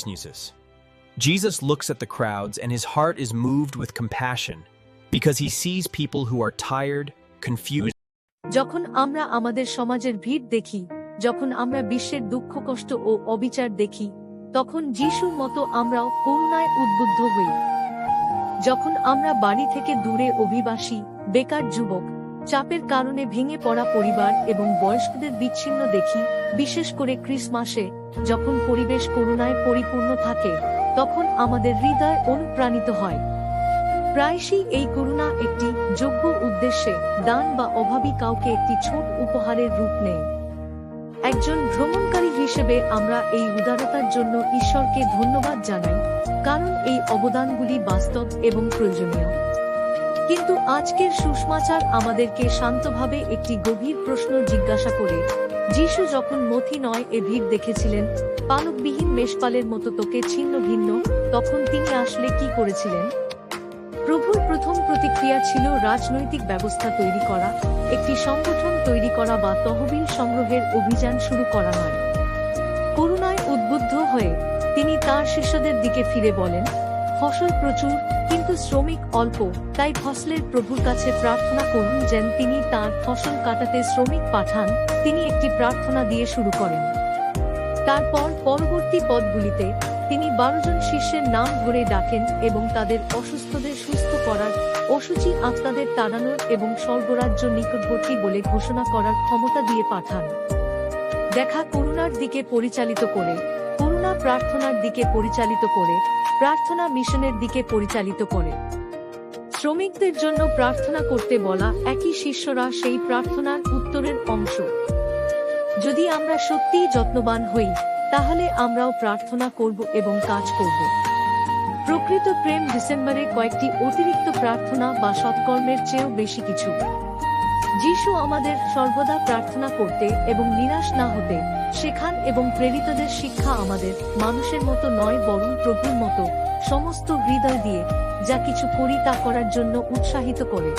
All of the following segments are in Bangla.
sneezes. Jesus looks at the crowds and his heart is moved with compassion because he sees people who are tired, confused. যখন আমরা আমাদের সমাজের ভিড় দেখি, যখন আমরা বিশ্বের দুঃখ কষ্ট ও অবিচার দেখি, তখন যিশুর মতো আমরাও করুণায় উদ্বুদ্ধ হই। যখন আমরা বাড়ি থেকে দূরে অভিবাসী, বেকার যুবক, চাপের কারণে ভেঙে পড়া পরিবার এবং বয়স্কদের বিচ্ছিন্ন দেখি, বিশেষ করে ক্রিসমাসে যখন পরিবেশ করুণায় পরিপূর্ণ থাকে, তখন আমাদের হৃদয় অনুপ্রাণিত হয়। প্রায়শই এই করুণা একটি যোগ্য উদ্দেশ্যে দান বা অভাবী কাউকে একটি ছোট উপহারের রূপ নেয়। একজন ভ্রমণকারী হিসেবে আমরা এই উদারতার জন্য ঈশ্বরকে ধন্যবাদ জানাই, কারণ এই অবদানগুলি বাস্তব এবং প্রয়োজনীয়। কিন্তু আজকের সুসমাচার আমাদেরকে শান্তভাবে একটি গভীর প্রশ্ন জিজ্ঞাসা করে, যিশু যখন মথি নয় এ ভিড় দেখেছিলেন, পালকবিহীন মেষপালের মতো তোকে ছিন্ন ভিন্ন, তখন তিনি আসলে কি করেছিলেন? প্রভুর প্রথম প্রতিক্রিয়া ছিল রাজনৈতিক ব্যবস্থা তৈরি করা, একটি সংগঠন তৈরি করা বা তহবিল সংগ্রহের অভিযান শুরু করা নয়। করুণায় উদ্বুদ্ধ হয়ে তিনি তার শিষ্যদের দিকে ফিরে বলেন, ফসল প্রচুর কিন্তু শ্রমিক অল্প, তাই ফসলের প্রভুর কাছে প্রার্থনা করুন যেন তিনি তার ফসল কাটাতে শ্রমিক পাঠান। তিনি একটি প্রার্থনা দিয়ে শুরু করেন। তারপর পরবর্তী পদগুলিতে তিনি 12 জন শিষ্যের নাম ধরে ডাকেন এবং তাদের অসুস্থদের সুস্থ করার, অসুচি আত্মাদের তাড়ানোর এবং স্বর্গরাজ্য নিকটবর্তী বলে ঘোষণা করার ক্ষমতা দিয়ে পাঠান। দেখা করুণার দিকে পরিচালিত করে, করুণা প্রার্থনার দিকে পরিচালিত করে, প্রার্থনা মিশনের দিকে পরিচালিত করে। শ্রমিকদের জন্য প্রার্থনা করতে বলা একই শিষ্যরা সেই প্রার্থনার উত্তরের অংশ। যদি আমরা সত্যিই যত্নবান হই, তাহলে আমরাও প্রার্থনা করব এবং কাজ করব। প্রকৃত প্রেম ডিসেম্বরে কয়েকটি অতিরিক্ত প্রার্থনা বা সৎকর্মের চেয়েও বেশি কিছু। যিশু আমাদের সর্বদা প্রার্থনা করতে এবং নিরাশ না হতে শেখান এবং প্রেরিতদের শিক্ষা আমাদের মানুষের মতো নয় বরং প্রভুর মতো সমস্ত হৃদয় দিয়ে যা কিছু করি তা করার জন্য উৎসাহিত করে।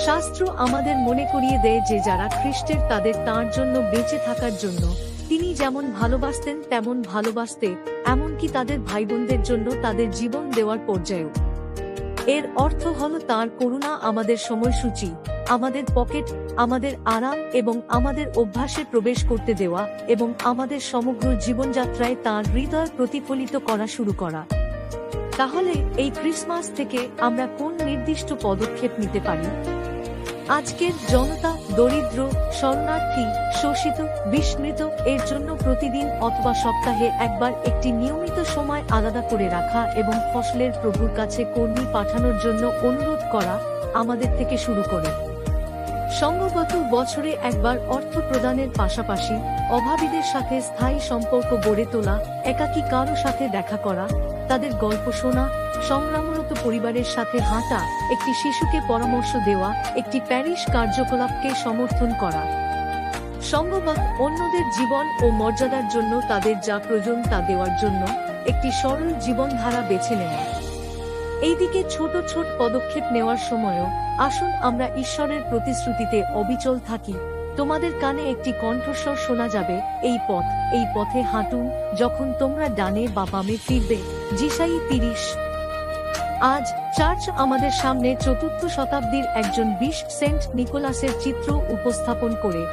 শাস্ত্র আমাদের মনে করিয়ে দেয় যে যারা খ্রিস্টের তাদের তাঁর জন্য বেঁচে থাকার জন্য তিনি যেমন ভালোবাসতেন তেমন ভালোবাসতে, এমনকি তাদের ভাইবোনদের জন্য তাদের জীবন দেওয়ার পর্যায়েও। এর অর্থ হল তাঁর করুণা আমাদের সময়সূচি, আমাদের পকেট, আমাদের আরাম এবং আমাদের অভ্যাসে প্রবেশ করতে দেওয়া এবং আমাদের সমগ্র জীবনযাত্রায় তাঁর হৃদয় প্রতিফলিত করা শুরু করা। তাহলে এই ক্রিসমাস থেকে আমরা কোন নির্দিষ্ট পদক্ষেপ নিতে পারি? আজকের জনতা, দরিদ্র, শরণার্থী, শোষিত, বিস্মৃত এর জন্য প্রতিদিন অথবা সপ্তাহে একবার একটি নিয়মিত সময় আলাদা করে রাখা এবং ফসলের প্রভুর কাছে কর্মী পাঠানোর জন্য অনুরোধ করা আমাদের থেকে শুরু করে। সংঘবদ্ধ বছরে একবার অর্থ প্রদানের পাশাপাশি অভাবীদের সাথে স্থায়ী সম্পর্ক গড়ে তোলা, একাকী কারো সাথে দেখা করা, তাদের গল্প শোনা, সংগ্রামরত পরিবারের সাথে হাঁটা, একটি শিশুকে পরামর্শ দেওয়া, একটি প্যারিশ কার্যকলাপকে সমর্থন করা। সংঘবদ্ধ অন্যদের জীবন ও মর্যাদার জন্য তাদের যা প্রয়োজন তা দেওয়ার জন্য একটি সরল জীবনধারা বেছে নেওয়া। এইদিকে ছোট ছোট পদক্ষেপ নেওয়ার সময়ও আসুন আমরা ঈশ্বরের প্রতিশ্রুতিতে অবিচল থাকি। তোমাদের কানে একটি কণ্ঠস্বর শোনা যাবে, এই পথে হাঁটুন যখন তোমরা ডানে বা বামে ফিরবে। যিশাই 30। আজ চার্চ আমাদের সামনে 4th শতাব্দীর একজন সেন্ট নিকোলাসের চিত্র উপস্থাপন করে,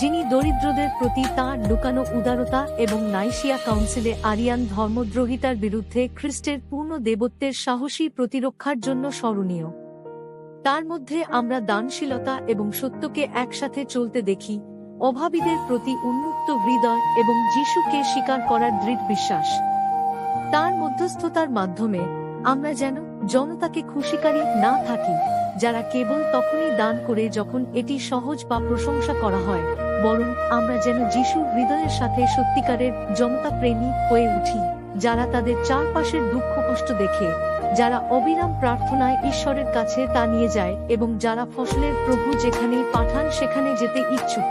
যিনি দরিদ্রদের প্রতি তাঁর লুকানো উদারতা এবং নাইশিয়া কাউন্সিলে আরিয়ান ধর্মদ্রোহিতার বিরুদ্ধে খ্রিস্টের পূর্ণ দেবত্বের সাহসী প্রতিরক্ষার জন্য স্মরণীয়। তার মধ্যে আমরা দানশীলতা এবং সত্যকে একসাথে চলতে দেখি, অভাবীদের প্রতি উন্মুক্ত হৃদয় এবং যিশুকে স্বীকার করার দৃঢ় বিশ্বাস। তার মধ্যস্থতার মাধ্যমে আমরা যেন জনতাকে খুশিকারী না থাকি, যারা কেবল তখনই দান করে যখন এটি সহজ বা প্রশংসা করা হয়, বরং আমরা যেন যিশুর হৃদয়ের সাথে সত্যিকারের জনতা প্রেমী হয়ে উঠি, যারা তাদের চারপাশের দুঃখ কষ্ট দেখে, যারা অবিরাম প্রার্থনায় ঈশ্বরের কাছে তা নিয়ে যায় এবং যারা ফসলের প্রভু যেখানেই পাঠান সেখানে যেতে ইচ্ছুক।